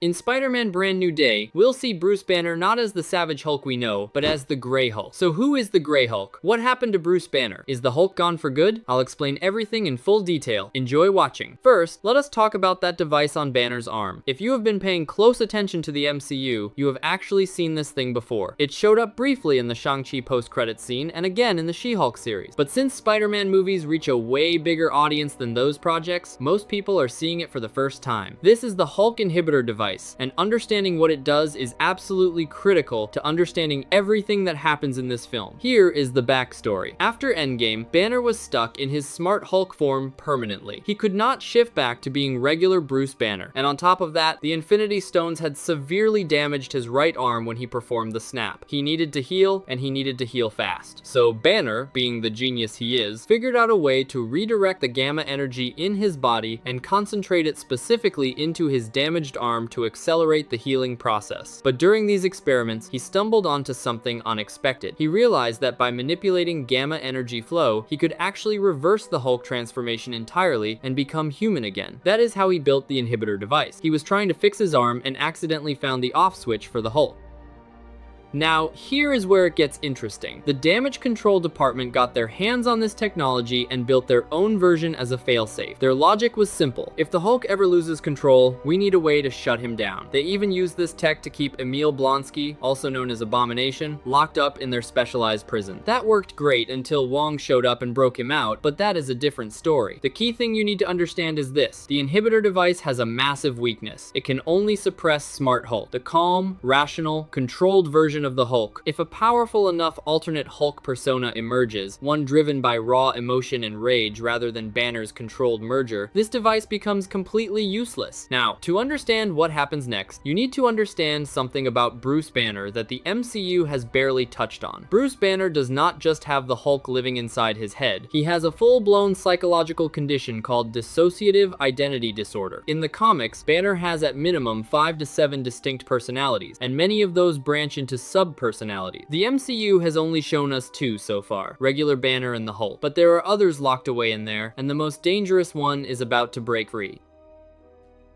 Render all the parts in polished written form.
In Spider-Man Brand New Day, we'll see Bruce Banner not as the Savage Hulk we know, but as the Greyhulk. So who is the Greyhulk? What happened to Bruce Banner? Is the Hulk gone for good? I'll explain everything in full detail. Enjoy watching. First, let us talk about that device on Banner's arm. If you have been paying close attention to the MCU, you have actually seen this thing before. It showed up briefly in the Shang-Chi post-credits scene and again in the She-Hulk series. But since Spider-Man movies reach a way bigger audience than those projects, most people are seeing it for the first time. This is the Hulk inhibitor device, and understanding what it does is absolutely critical to understanding everything that happens in this film. Here is the backstory. After Endgame, Banner was stuck in his Smart Hulk form permanently. He could not shift back to being regular Bruce Banner, and on top of that, the Infinity Stones had severely damaged his right arm when he performed the snap. He needed to heal, and he needed to heal fast. So Banner, being the genius he is, figured out a way to redirect the gamma energy in his body and concentrate it specifically into his damaged arm to accelerate the healing process. But during these experiments, he stumbled onto something unexpected. He realized that by manipulating gamma energy flow, he could actually reverse the Hulk transformation entirely and become human again. That is how he built the inhibitor device. He was trying to fix his arm and accidentally found the off switch for the Hulk. Now, here is where it gets interesting. The damage control department got their hands on this technology and built their own version as a failsafe. Their logic was simple. If the Hulk ever loses control, we need a way to shut him down. They even used this tech to keep Emil Blonsky, also known as Abomination, locked up in their specialized prison. That worked great until Wong showed up and broke him out, but that is a different story. The key thing you need to understand is this. The inhibitor device has a massive weakness. It can only suppress Smart Hulk, the calm, rational, controlled version of the Hulk. If a powerful enough alternate Hulk persona emerges, one driven by raw emotion and rage rather than Banner's controlled merger, this device becomes completely useless. Now, to understand what happens next, you need to understand something about Bruce Banner that the MCU has barely touched on. Bruce Banner does not just have the Hulk living inside his head. He has a full-blown psychological condition called dissociative identity disorder. In the comics, Banner has at minimum 5 to 7 distinct personalities, and many of those branch into sub-personalities. The MCU has only shown us 2 so far, regular Banner and the Hulk, but there are others locked away in there, and the most dangerous one is about to break free.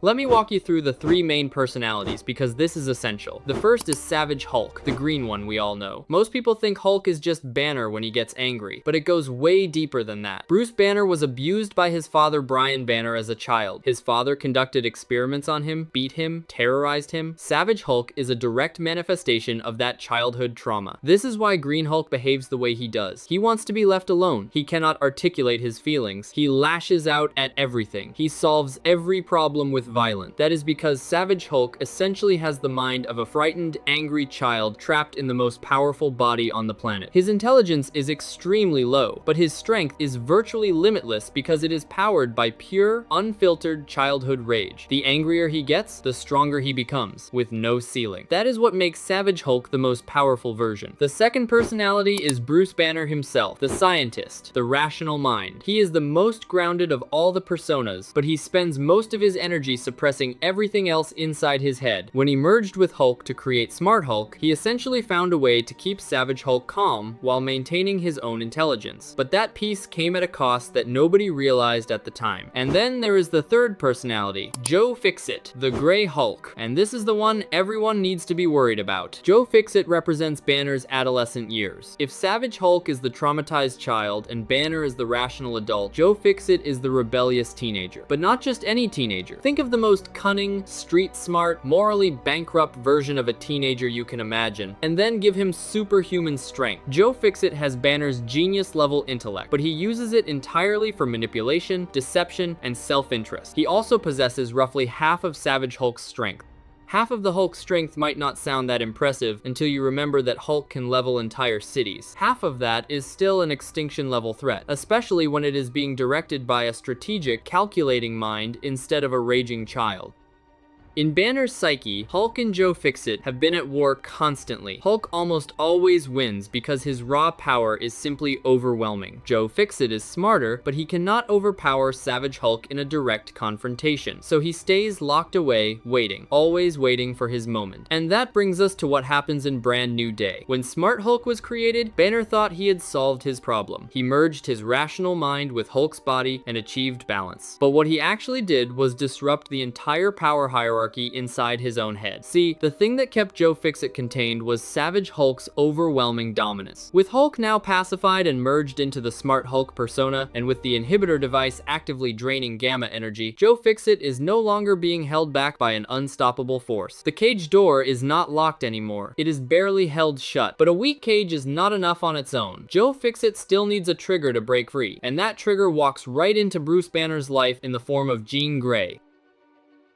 Let me walk you through the 3 main personalities because this is essential. The first is Savage Hulk, the green one we all know. Most people think Hulk is just Banner when he gets angry, but it goes way deeper than that. Bruce Banner was abused by his father Brian Banner as a child. His father conducted experiments on him, beat him, terrorized him. Savage Hulk is a direct manifestation of that childhood trauma. This is why Green Hulk behaves the way he does. He wants to be left alone. He cannot articulate his feelings. He lashes out at everything. He solves every problem with violent. That is because Savage Hulk essentially has the mind of a frightened, angry child trapped in the most powerful body on the planet. His intelligence is extremely low, but his strength is virtually limitless because it is powered by pure, unfiltered childhood rage. The angrier he gets, the stronger he becomes, with no ceiling. That is what makes Savage Hulk the most powerful version. The second personality is Bruce Banner himself, the scientist, the rational mind. He is the most grounded of all the personas, but he spends most of his energy suppressing everything else inside his head. When he merged with Hulk to create Smart Hulk, he essentially found a way to keep Savage Hulk calm while maintaining his own intelligence. But that piece came at a cost that nobody realized at the time. And then there is the third personality, Joe Fixit, the Greyhulk. And this is the one everyone needs to be worried about. Joe Fixit represents Banner's adolescent years. If Savage Hulk is the traumatized child and Banner is the rational adult, Joe Fixit is the rebellious teenager. But not just any teenager. Think of the most cunning, street-smart, morally bankrupt version of a teenager you can imagine, and then give him superhuman strength. Joe Fixit has Banner's genius-level intellect, but he uses it entirely for manipulation, deception, and self-interest. He also possesses roughly half of Savage Hulk's strength. Half of the Hulk's strength might not sound that impressive until you remember that Hulk can level entire cities. Half of that is still an extinction-level threat, especially when it is being directed by a strategic, calculating mind instead of a raging child. In Banner's psyche, Hulk and Joe Fixit have been at war constantly. Hulk almost always wins because his raw power is simply overwhelming. Joe Fixit is smarter, but he cannot overpower Savage Hulk in a direct confrontation. So he stays locked away, waiting, always waiting for his moment. And that brings us to what happens in Brand New Day. When Smart Hulk was created, Banner thought he had solved his problem. He merged his rational mind with Hulk's body and achieved balance. But what he actually did was disrupt the entire power hierarchy hierarchy inside his own head. See, the thing that kept Joe Fixit contained was Savage Hulk's overwhelming dominance. With Hulk now pacified and merged into the Smart Hulk persona, and with the inhibitor device actively draining gamma energy, Joe Fixit is no longer being held back by an unstoppable force. The cage door is not locked anymore. It is barely held shut, but a weak cage is not enough on its own. Joe Fixit still needs a trigger to break free, and that trigger walks right into Bruce Banner's life in the form of Jean Grey.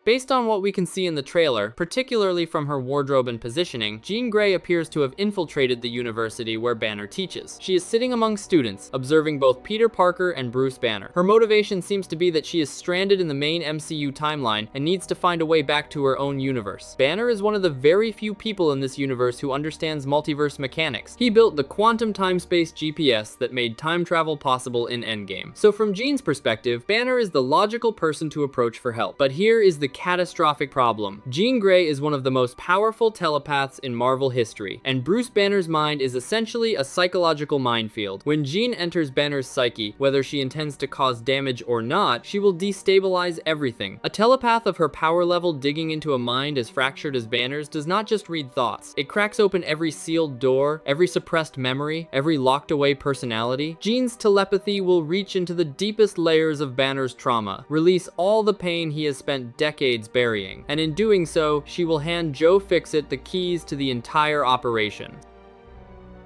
Based on what we can see in the trailer, particularly from her wardrobe and positioning, Jean Grey appears to have infiltrated the university where Banner teaches. She is sitting among students, observing both Peter Parker and Bruce Banner. Her motivation seems to be that she is stranded in the main MCU timeline and needs to find a way back to her own universe. Banner is one of the very few people in this universe who understands multiverse mechanics. He built the quantum time-space GPS that made time travel possible in Endgame. So from Jean's perspective, Banner is the logical person to approach for help. But here is the catastrophic problem. Jean Grey is one of the most powerful telepaths in Marvel history, and Bruce Banner's mind is essentially a psychological minefield. When Jean enters Banner's psyche, whether she intends to cause damage or not, she will destabilize everything. A telepath of her power level digging into a mind as fractured as Banner's does not just read thoughts. It cracks open every sealed door, every suppressed memory, every locked away personality. Jean's telepathy will reach into the deepest layers of Banner's trauma, release all the pain he has spent decades burying, and in doing so, she will hand Joe Fixit the keys to the entire operation.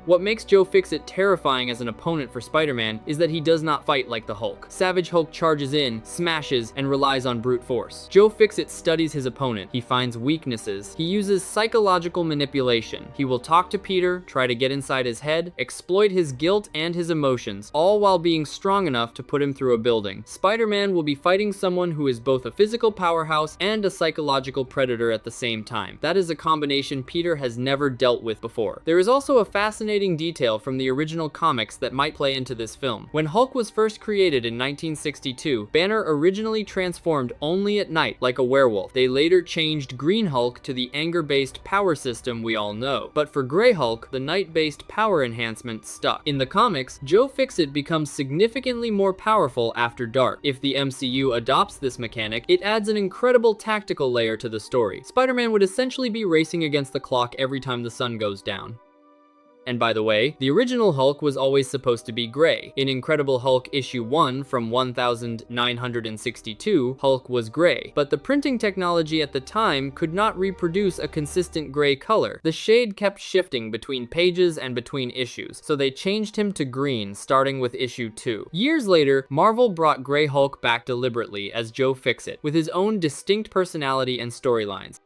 What makes Joe Fixit terrifying as an opponent for Spider-Man is that he does not fight like the Hulk. Savage Hulk charges in, smashes, and relies on brute force. Joe Fixit studies his opponent. He finds weaknesses. He uses psychological manipulation. He will talk to Peter, try to get inside his head, exploit his guilt and his emotions, all while being strong enough to put him through a building. Spider-Man will be fighting someone who is both a physical powerhouse and a psychological predator at the same time. That is a combination Peter has never dealt with before. There is also a fascinating detail from the original comics that might play into this film. When Hulk was first created in 1962, Banner originally transformed only at night like a werewolf. They later changed Greyhulk to the anger-based power system we all know. But for Greyhulk, the night-based power enhancement stuck. In the comics, Joe Fixit becomes significantly more powerful after dark. If the MCU adopts this mechanic, it adds an incredible tactical layer to the story. Spider-Man would essentially be racing against the clock every time the sun goes down. And by the way, the original Hulk was always supposed to be gray. In Incredible Hulk issue 1 from 1962, Hulk was gray, but the printing technology at the time could not reproduce a consistent gray color. The shade kept shifting between pages and between issues, so they changed him to green starting with issue 2. Years later, Marvel brought Greyhulk back deliberately as Joe Fixit, with his own distinct personality and storylines.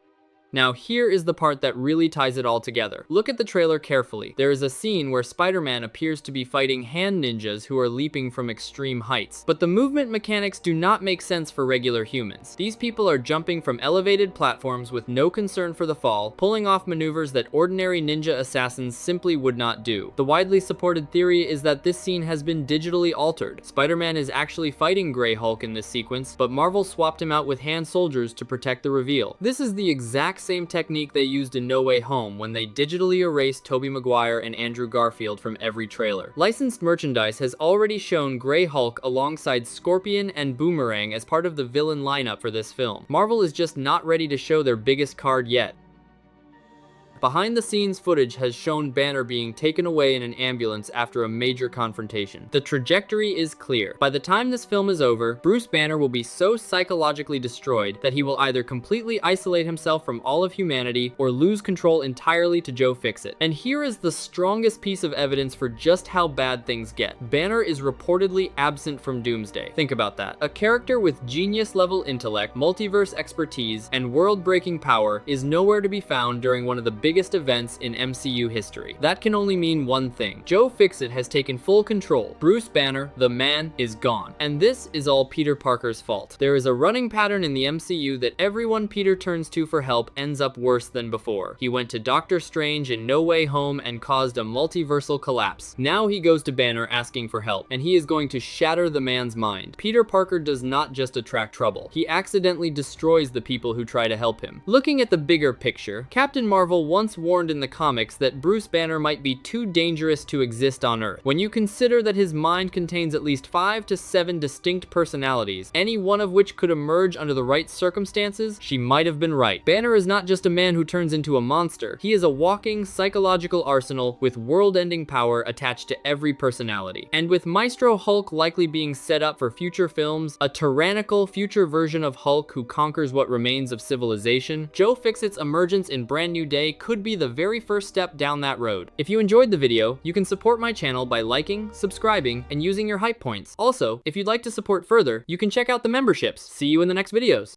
Now here is the part that really ties it all together. Look at the trailer carefully. There is a scene where Spider-Man appears to be fighting hand ninjas who are leaping from extreme heights. But the movement mechanics do not make sense for regular humans. These people are jumping from elevated platforms with no concern for the fall, pulling off maneuvers that ordinary ninja assassins simply would not do. The widely supported theory is that this scene has been digitally altered. Spider-Man is actually fighting Greyhulk in this sequence, but Marvel swapped him out with hand soldiers to protect the reveal. This is the exact same technique they used in No Way Home when they digitally erased Tobey Maguire and Andrew Garfield from every trailer. Licensed merchandise has already shown Greyhulk alongside Scorpion and Boomerang as part of the villain lineup for this film. Marvel is just not ready to show their biggest card yet. Behind-the-scenes footage has shown Banner being taken away in an ambulance after a major confrontation. The trajectory is clear. By the time this film is over, Bruce Banner will be so psychologically destroyed that he will either completely isolate himself from all of humanity or lose control entirely to Joe Fixit. And here is the strongest piece of evidence for just how bad things get. Banner is reportedly absent from Doomsday. Think about that. A character with genius-level intellect, multiverse expertise, and world-breaking power is nowhere to be found during one of the biggest events in MCU history. That can only mean one thing. Joe Fixit has taken full control. Bruce Banner, the man, is gone. And this is all Peter Parker's fault. There is a running pattern in the MCU that everyone Peter turns to for help ends up worse than before. He went to Doctor Strange in No Way Home and caused a multiversal collapse. Now he goes to Banner asking for help, and he is going to shatter the man's mind. Peter Parker does not just attract trouble. He accidentally destroys the people who try to help him. Looking at the bigger picture, Captain Marvel once warned in the comics that Bruce Banner might be too dangerous to exist on Earth. When you consider that his mind contains at least 5 to 7 distinct personalities, any one of which could emerge under the right circumstances, she might have been right. Banner is not just a man who turns into a monster, he is a walking psychological arsenal with world-ending power attached to every personality. And with Maestro Hulk likely being set up for future films, a tyrannical future version of Hulk who conquers what remains of civilization, Joe Fixit's emergence in Brand New Day could be the very first step down that road. If you enjoyed the video, you can support my channel by liking, subscribing, and using your hype points. Also, if you'd like to support further, you can check out the memberships. See you in the next videos.